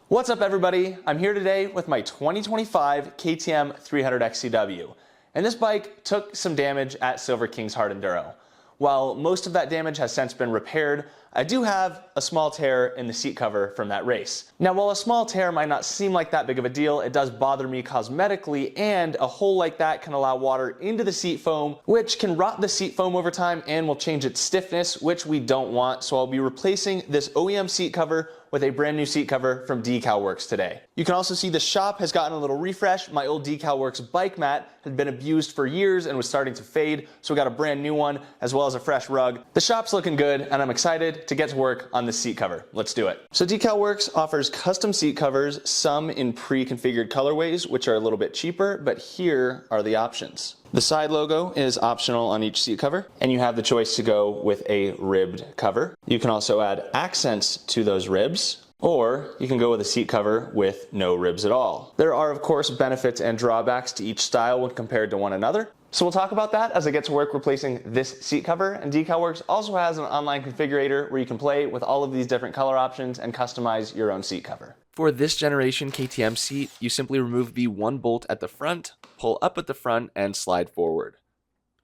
What's up everybody? I'm here today with my 2025 KTM 300 XCW. And this bike took some damage at Silver King's Hard Enduro. While most of that damage has since been repaired, I do have a small tear in the seat cover from that race. Now while a small tear might not seem like that big of a deal, it does bother me cosmetically, and a hole like that can allow water into the seat foam, which can rot the seat foam over time and will change its stiffness, which we don't want. So I'll be replacing this OEM seat cover with a brand new seat cover from DeCal Works today. You can also see the shop has gotten a little refresh. My old DeCal Works bike mat had been abused for years and was starting to fade, so we got a brand new one as well as a fresh rug. The shop's looking good and I'm excited to get to work on this seat cover. Let's do it. So DeCal Works offers custom seat covers, some in pre-configured colorways, which are a little bit cheaper, but here are the options. The side logo is optional on each seat cover, and you have the choice to go with a ribbed cover. You can also add accents to those ribs, or you can go with a seat cover with no ribs at all. There are of course benefits and drawbacks to each style when compared to one another. So we'll talk about that as I get to work replacing this seat cover. And DeCal Works also has an online configurator where you can play with all of these different color options and customize your own seat cover. For this generation KTM seat, you simply remove the one bolt at the front, pull up at the front, and slide forward.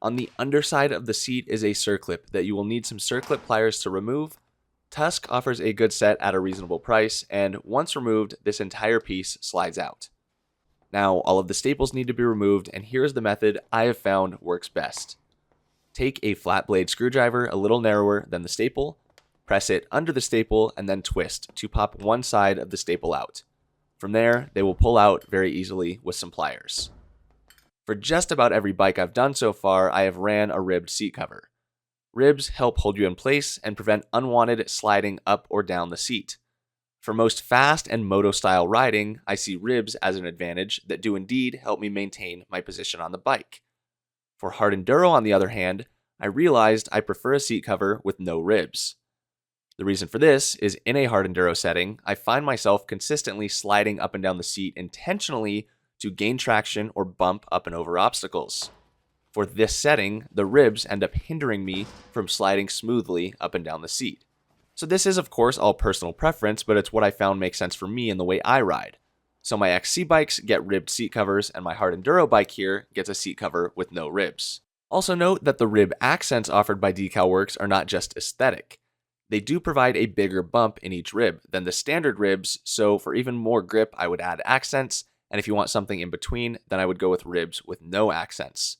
On the underside of the seat is a circlip that you will need some circlip pliers to remove. Tusk offers a good set at a reasonable price, and once removed, this entire piece slides out. Now, all of the staples need to be removed, and here's the method I have found works best. Take a flat blade screwdriver a little narrower than the staple, press it under the staple, and then twist to pop one side of the staple out. From there, they will pull out very easily with some pliers. For just about every bike I've done so far, I have ran a ribbed seat cover. Ribs help hold you in place and prevent unwanted sliding up or down the seat. For most fast and moto-style riding, I see ribs as an advantage that do indeed help me maintain my position on the bike. For hard enduro, on the other hand, I realized I prefer a seat cover with no ribs. The reason for this is in a hard enduro setting, I find myself consistently sliding up and down the seat intentionally to gain traction or bump up and over obstacles. For this setting, the ribs end up hindering me from sliding smoothly up and down the seat. So this is of course all personal preference, but it's what I found makes sense for me and the way I ride. So my XC bikes get ribbed seat covers, and my hard enduro bike here gets a seat cover with no ribs. Also note that the rib accents offered by DeCal Works are not just aesthetic. They do provide a bigger bump in each rib than the standard ribs, so for even more grip I would add accents, and if you want something in between, then I would go with ribs with no accents.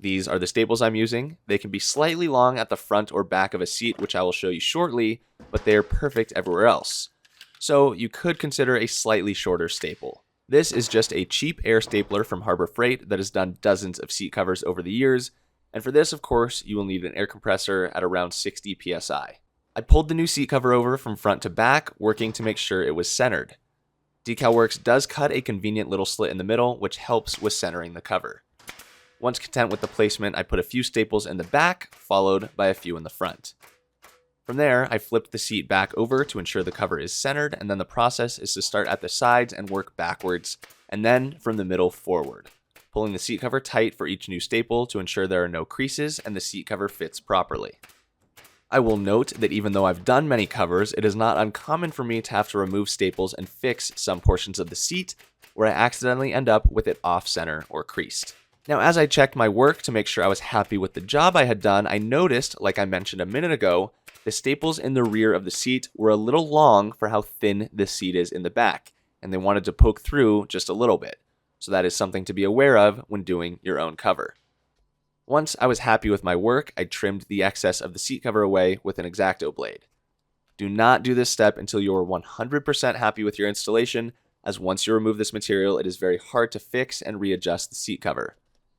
These are the staples I'm using. They can be slightly long at the front or back of a seat, which I will show you shortly, but they are perfect everywhere else. So you could consider a slightly shorter staple. This is just a cheap air stapler from Harbor Freight that has done dozens of seat covers over the years, and for this of course you will need an air compressor at around 60 psi. I pulled the new seat cover over from front to back, working to make sure it was centered. DeCal Works does cut a convenient little slit in the middle, which helps with centering the cover. Once content with the placement, I put a few staples in the back, followed by a few in the front. From there, I flipped the seat back over to ensure the cover is centered, and then the process is to start at the sides and work backwards, and then from the middle forward, pulling the seat cover tight for each new staple to ensure there are no creases and the seat cover fits properly. I will note that even though I've done many covers, it is not uncommon for me to have to remove staples and fix some portions of the seat where I accidentally end up with it off-center or creased. Now, as I checked my work to make sure I was happy with the job I had done, I noticed, like I mentioned a minute ago, the staples in the rear of the seat were a little long for how thin this seat is in the back, and they wanted to poke through just a little bit. So that is something to be aware of when doing your own cover. Once I was happy with my work, I trimmed the excess of the seat cover away with an X-Acto blade. Do not do this step until you are 100% happy with your installation, as once you remove this material, it is very hard to fix and readjust the seat cover.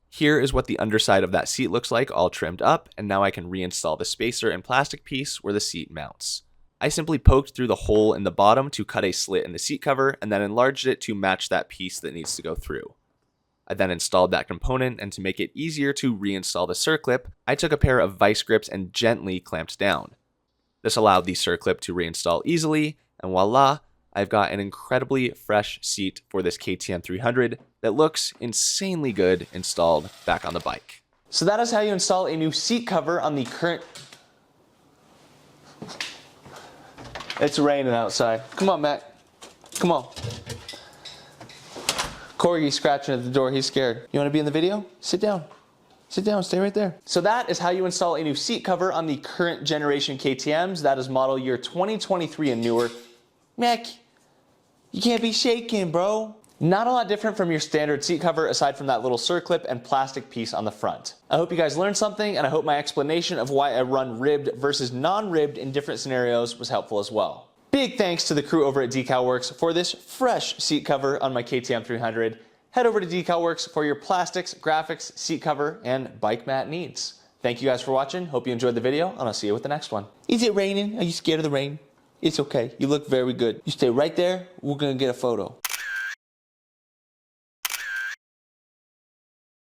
Here is what the underside of that seat looks like, all trimmed up, and now I can reinstall the spacer and plastic piece where the seat mounts. I simply poked through the hole in the bottom to cut a slit in the seat cover, and then enlarged it to match that piece that needs to go through. I then installed that component, and to make it easier to reinstall the circlip, I took a pair of vice grips and gently clamped down. This allowed the circlip to reinstall easily, and voila, I've got an incredibly fresh seat for this KTM 300 that looks insanely good installed back on the bike. So that is how you install a new seat cover on the current... It's raining outside. Come on, Matt. Come on. Corgi scratching at the door, he's scared. You wanna be in the video? Sit down. Sit down, stay right there. So that is how you install a new seat cover on the current generation KTMs. That is model year 2023 and newer. Mac, you can't be shaking, bro. Not a lot different from your standard seat cover aside from that little circlip and plastic piece on the front. I hope you guys learned something, and I hope my explanation of why I run ribbed versus non-ribbed in different scenarios was helpful as well. Big thanks to the crew over at DeCal Works for this fresh seat cover on my KTM 300. Head over to DeCal Works for your plastics, graphics, seat cover, and bike mat needs. Thank you guys for watching. Hope you enjoyed the video, and I'll see you with the next one. Is it raining? Are you scared of the rain? It's okay. You look very good. You stay right there. We're gonna get a photo.